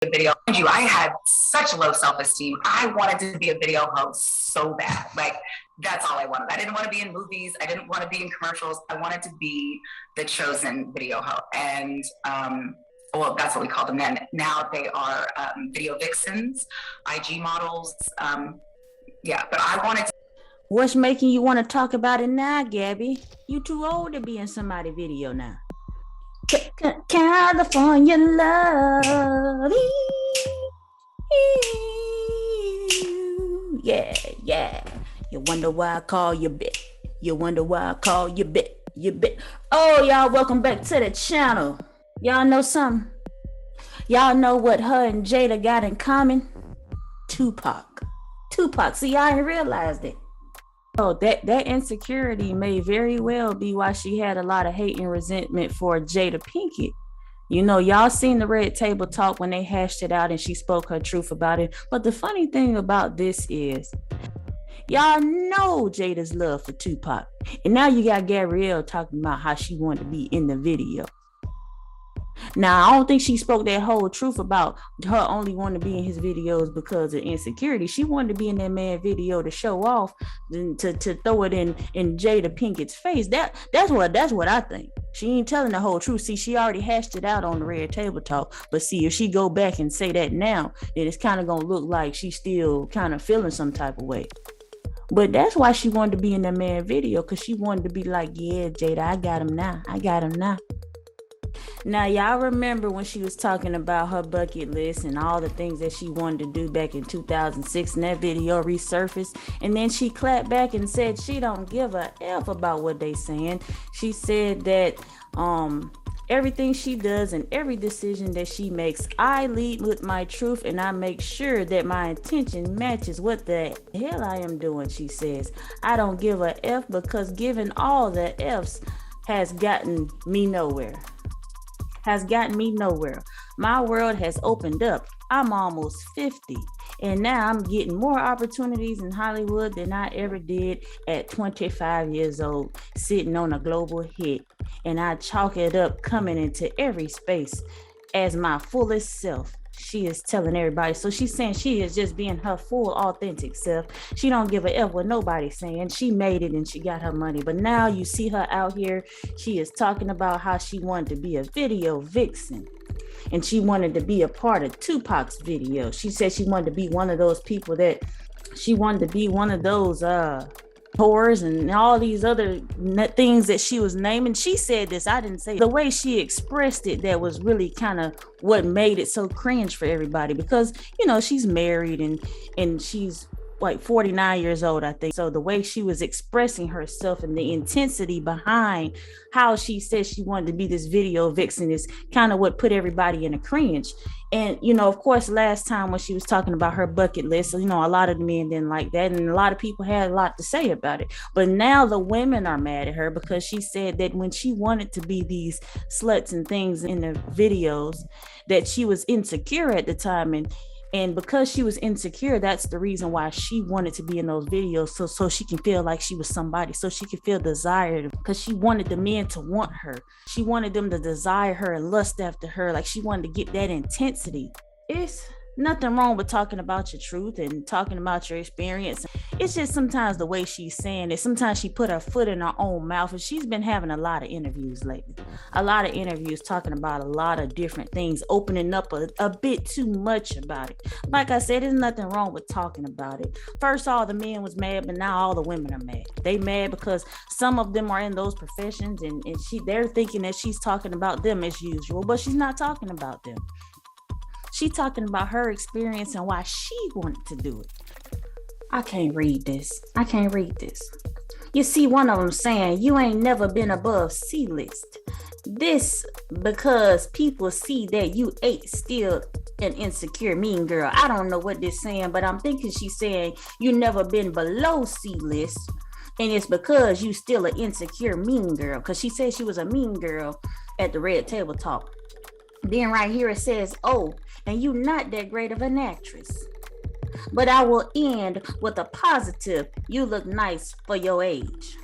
video. I had such low self-esteem. I wanted to be a video host so bad. Like, that's all I wanted. I didn't want to be in movies. I didn't want to be in commercials. I wanted to be the chosen video host. And well, that's what we call them then. Now they are video vixens, IG models. Yeah, but I wanted to. What's making you want to talk about it now, Gabby? You too old to be in somebody's video now. California love. Yeah, yeah. You wonder why I call you bit. You wonder why I call you bit. You bit. Oh, y'all, welcome back to the channel. Y'all know something? Y'all know what her and Jada got in common? Tupac. See, I ain't realized it. Oh, that insecurity may very well be why she had a lot of hate and resentment for Jada Pinkett. You know, y'all seen the Red Table Talk when they hashed it out and she spoke her truth about it. But the funny thing about this is, y'all know Jada's love for Tupac. And now you got Gabrielle talking about how she wanted to be in the video. Now, I don't think she spoke that whole truth about her only wanting to be in his videos because of insecurity. She wanted to be in that man video to show off, to throw it in Jada Pinkett's face. That's what I think. She ain't telling the whole truth. See, she already hashed it out on the Red Table Talk. But see, if she go back and say that now, then it's kind of going to look like she's still kind of feeling some type of way. But that's why she wanted to be in that man video, because she wanted to be like, yeah, Jada, I got him now. Now, y'all remember when she was talking about her bucket list and all the things that she wanted to do back in 2006, and that video resurfaced, and then she clapped back and said she don't give a F about what they saying. She said that everything she does and every decision that she makes, I lead with my truth and I make sure that my intention matches what the hell I am doing, she says. I don't give a F because giving all the F's has gotten me nowhere. My world has opened up. I'm almost 50 and now I'm getting more opportunities in Hollywood than I ever did at 25 years old, sitting on a global hit. And I chalk it up coming into every space as my fullest self. She is telling everybody. So she's saying she is just being her full authentic self. She don't give a F what nobody's saying. She made it and she got her money. But now you see her out here. She is talking about how she wanted to be a video vixen. And she wanted to be a part of Tupac's video. She said she wanted to be one of those people that she wanted to be one of those whores and all these other things that she was naming. She said this, I didn't say it. The way she expressed it, that was really kind of what made it so cringe for everybody, because you know she's married and she's like 49 years old, I think. So the way she was expressing herself and the intensity behind how she said she wanted to be this video vixen is kind of what put everybody in a cringe. And, you know, of course, last time when she was talking about her bucket list, you know, a lot of the men didn't like that. And a lot of people had a lot to say about it. But now the women are mad at her because she said that when she wanted to be these sluts and things in the videos, that she was insecure at the time. And because she was insecure, that's the reason why she wanted to be in those videos, so she can feel like she was somebody, so she can feel desired, because she wanted the men to want her. She wanted them to desire her and lust after her, like she wanted to get that intensity. It's nothing wrong with talking about your truth and talking about your experience. It's just sometimes the way she's saying it. Sometimes she put her foot in her own mouth, and she's been having a lot of interviews lately. A lot of interviews talking about a lot of different things, opening up a bit too much about it. Like I said, there's nothing wrong with talking about it. First, all the men was mad, but now all the women are mad. They mad because some of them are in those professions, and they're thinking that she's talking about them as usual, but she's not talking about them. She's talking about her experience and why she wanted to do it. I can't read this. You see one of them saying, you ain't never been above C-list. This because people see that you ain't still an insecure mean girl. I don't know what this saying, but I'm thinking she's saying you never been below C-list. And it's because you still an insecure mean girl. Because she said she was a mean girl at the Red Table Talk. Then right here it says, oh, and you not that great of an actress. But I will end with a positive, you look nice for your age.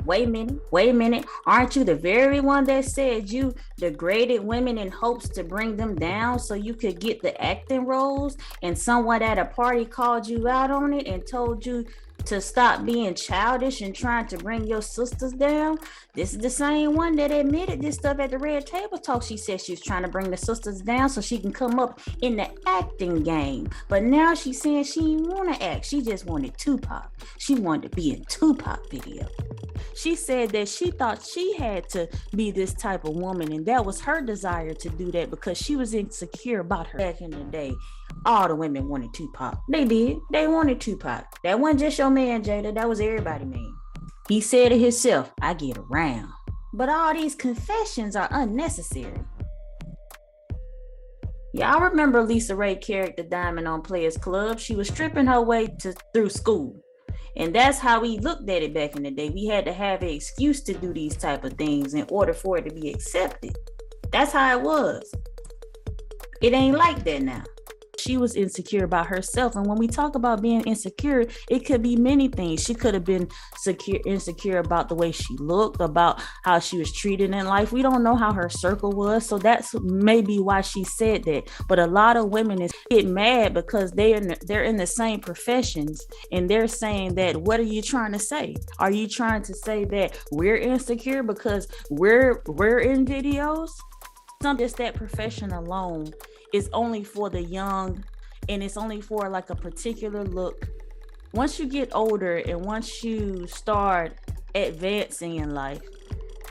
Wait a minute. Aren't you the very one that said you degraded women in hopes to bring them down so you could get the acting roles? And someone at a party called you out on it and told you to stop being childish and trying to bring your sisters down. This is the same one that admitted this stuff at the Red Table Talk. She said she was trying to bring the sisters down so she can come up in the acting game. But now she's saying she didn't want to act. She just wanted Tupac. She wanted to be in Tupac video. She said that she thought she had to be this type of woman, and that was her desire to do that because she was insecure about her. Back in the day, all the women wanted Tupac. They did. They wanted Tupac. That wasn't just your man, Jada. That was everybody, man. He said it himself, I get around. But all these confessions are unnecessary. Y'all remember Lisa Ray character Diamond on Players Club? She was stripping her way through school. And that's how we looked at it back in the day. We had to have an excuse to do these type of things in order for it to be accepted. That's how it was. It ain't like that now. She was insecure about herself. And when we talk about being insecure, it could be many things. She could have been insecure about the way she looked, about how she was treated in life. We don't know how her circle was. So that's maybe why she said that. But a lot of women get mad because they're in the same professions and they're saying that, what are you trying to say? Are you trying to say that we're insecure because we're in videos? Just that profession alone is only for the young, and it's only for like a particular look. Once you get older and once you start advancing in life,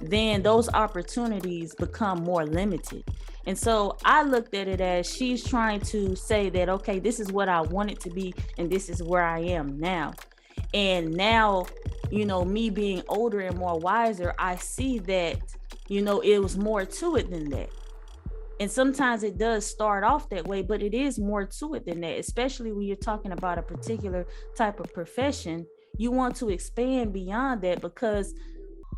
then those opportunities become more limited. And so I looked at it as she's trying to say that, okay, this is what I want it to be, and this is where I am now. And now, me being older and more wiser, I see that, it was more to it than that. And sometimes it does start off that way, but it is more to it than that, especially when you're talking about a particular type of profession. You want to expand beyond that because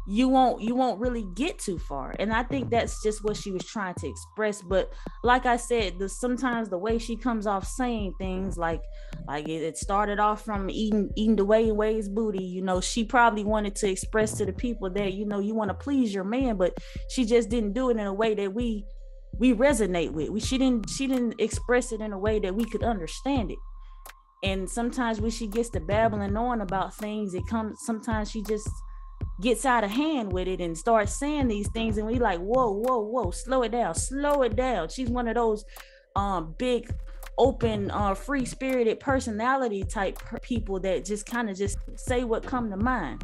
you won't really get too far. And I think that's just what she was trying to express. But like I said, sometimes the way she comes off saying things like it started off from eating the Way's booty. She probably wanted to express to the people that, you want to please your man, but she just didn't do it in a way that we resonate with. She didn't express it in a way that we could understand it. And sometimes when she gets to babbling on about things, sometimes she just gets out of hand with it and starts saying these things, and we like, whoa, slow it down. She's one of those big, open, free-spirited personality type people that just kind of just say what come to mind.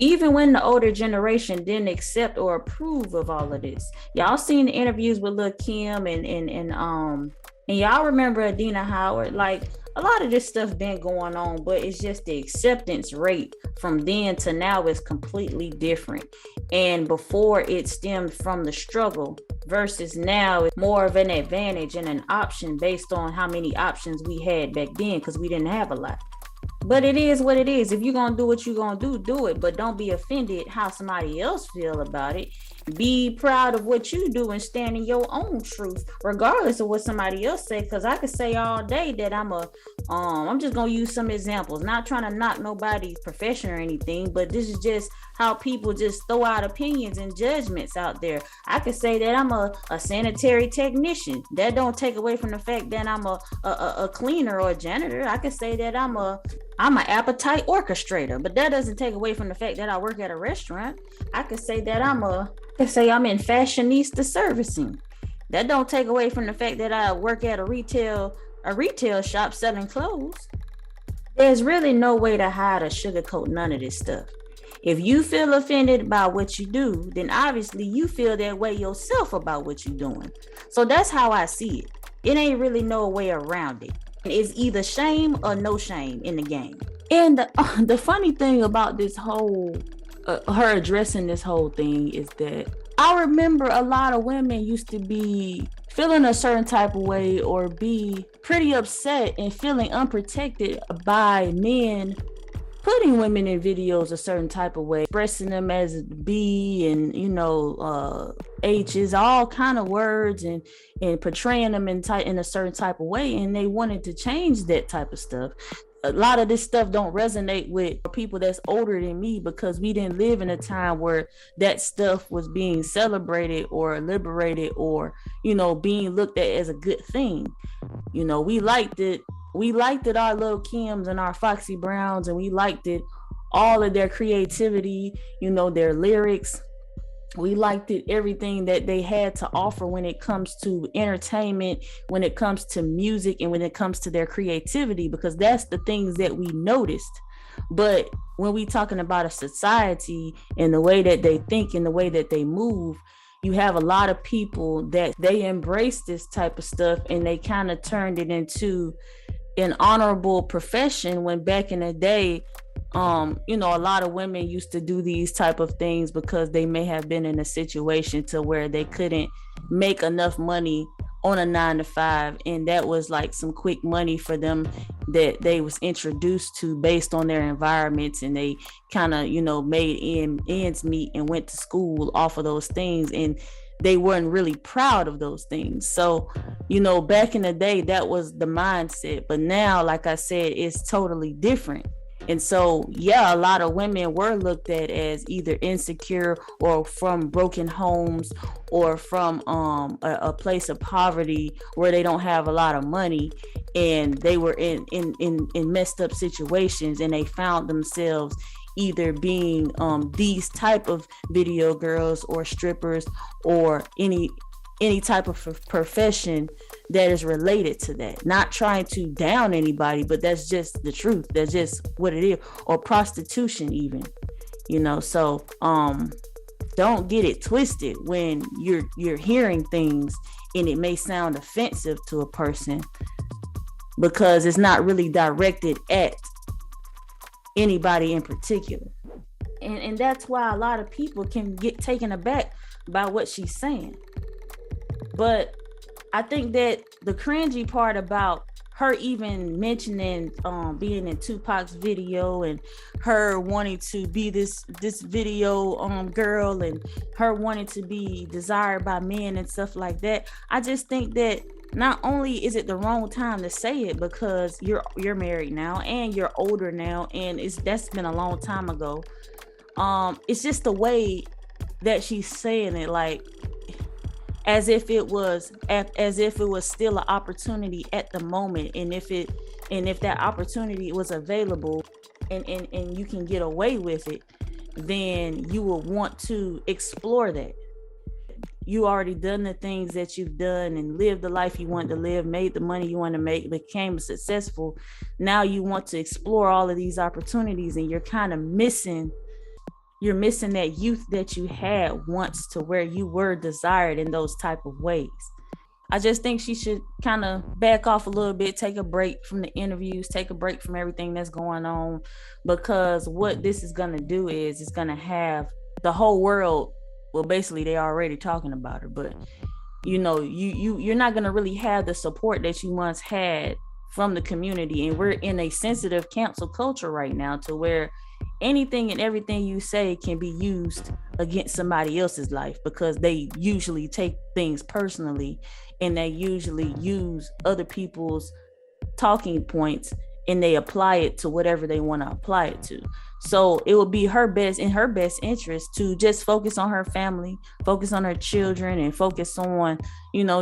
Even when the older generation didn't accept or approve of all of this. Y'all seen the interviews with Lil' Kim and y'all remember Adina Howard? Like, a lot of this stuff been going on, but it's just the acceptance rate from then to now is completely different. And before, it stemmed from the struggle versus now it's more of an advantage and an option based on how many options we had back then, because we didn't have a lot. But it is what it is. If you're going to do what you're going to do it. But don't be offended how somebody else feel about it. Be proud of what you do and stand in your own truth, regardless of what somebody else say. Because I could say all day that I'm just going to use some examples. Not trying to knock nobody's profession or anything, but this is just how people just throw out opinions and judgments out there. I could say that I'm a sanitary technician. That don't take away from the fact that I'm a cleaner or a janitor. I could say that I'm an appetite orchestrator, but that doesn't take away from the fact that I work at a restaurant. I could say that I'm in fashionista servicing. That don't take away from the fact that I work at a retail shop selling clothes. There's really no way to hide or sugarcoat none of this stuff. If you feel offended by what you do, then obviously you feel that way yourself about what you're doing. So that's how I see it. It ain't really no way around it. It's either shame or no shame in the game. And the funny thing about this whole, her addressing this whole thing is that I remember a lot of women used to be feeling a certain type of way or be pretty upset and feeling unprotected by men putting women in videos a certain type of way, expressing them as B and H's, all kind of words, and portraying them in a certain type of way, and they wanted to change that type of stuff. a lot of this stuff don't resonate with people that's older than me, because we didn't live in a time where that stuff was being celebrated or liberated or, being looked at as a good thing. We liked it. We liked it, our Lil Kims and our Foxy Browns, and we liked it, all of their creativity, their lyrics. We liked it, everything that they had to offer when it comes to entertainment, when it comes to music, and when it comes to their creativity, because that's the things that we noticed. But when we talking about a society and the way that they think and the way that they move, you have a lot of people that they embrace this type of stuff, and they kind of turned it into an honorable profession, when back in the day, a lot of women used to do these type of things because they may have been in a situation to where they couldn't make enough money on a 9 to 5, and that was like some quick money for them that they was introduced to based on their environments, and they kind of made ends meet and went to school off of those things, and they weren't really proud of those things. So back in the day, that was the mindset, but now, like I said, it's totally different. And so, yeah, a lot of women were looked at as either insecure or from broken homes, or from a place of poverty where they don't have a lot of money, and they were in messed up situations, and they found themselves either being these type of video girls or strippers, or any type of profession that is related to that. Not trying to down anybody, but that's just the truth. That's just what it is. Or prostitution even. So don't get it twisted when you're hearing things and it may sound offensive to a person, because it's not really directed at anybody in particular. And that's why a lot of people can get taken aback by what she's saying. But I think that the cringy part about her even mentioning being in Tupac's video, and her wanting to be this video girl, and her wanting to be desired by men and stuff like that, I just think that not only is it the wrong time to say it, because you're married now and you're older now, and that's been a long time ago. It's just the way that she's saying it, like as if it was still an opportunity at the moment, and if that opportunity was available, and you can get away with it, then you will want to explore that. You already done the things that you've done and lived the life you want to live, made the money you want to make, became successful. Now you want to explore all of these opportunities, and you're kind of missing that youth that you had once, to where you were desired in those type of ways. I just think she should kind of back off a little bit, take a break from the interviews, take a break from everything that's going on, because what this is going to do is it's going to have the whole world, well, basically they already talking about her, but you're not going to really have the support that you once had from the community. And we're in a sensitive cancel culture right now, to where anything and everything you say can be used against somebody else's life, because they usually take things personally, and they usually use other people's talking points, and they apply it to whatever they want to apply it to. So it would be in her best interest to just focus on her family, focus on her children, and focus on,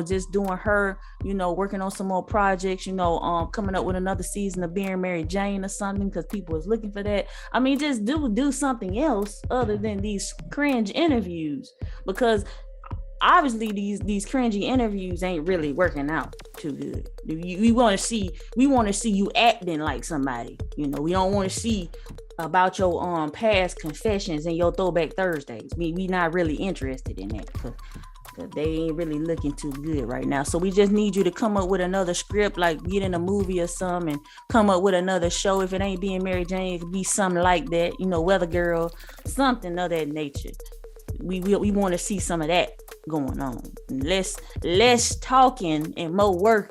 just doing her, working on some more projects, coming up with another season of Being Mary Jane or something, because people is looking for that. I mean, just do something else other than these cringe interviews, because obviously these cringy interviews ain't really working out too good. We want to see you acting like somebody. We don't want to see about your past confessions and your throwback Thursdays. We not really interested in that, because they ain't really looking too good right now. So we just need you to come up with another script, like get in a movie or something, and come up with another show. If it ain't Being Mary Jane, it could be something like that, Weather Girl, something of that nature. We want to see some of that going on. Less talking and more work.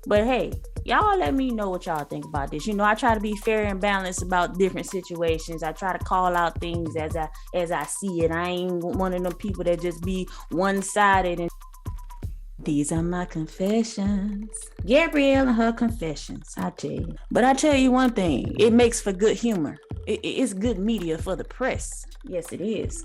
But hey, y'all let me know what y'all think about this. I try to be fair and balanced about different situations. I try to call out things as I see it. I ain't one of them people that just be one-sided. And These are my confessions. Gabrielle and her confessions, I tell you. But I tell you one thing, it makes for good humor. It's good media for the press. Yes, it is.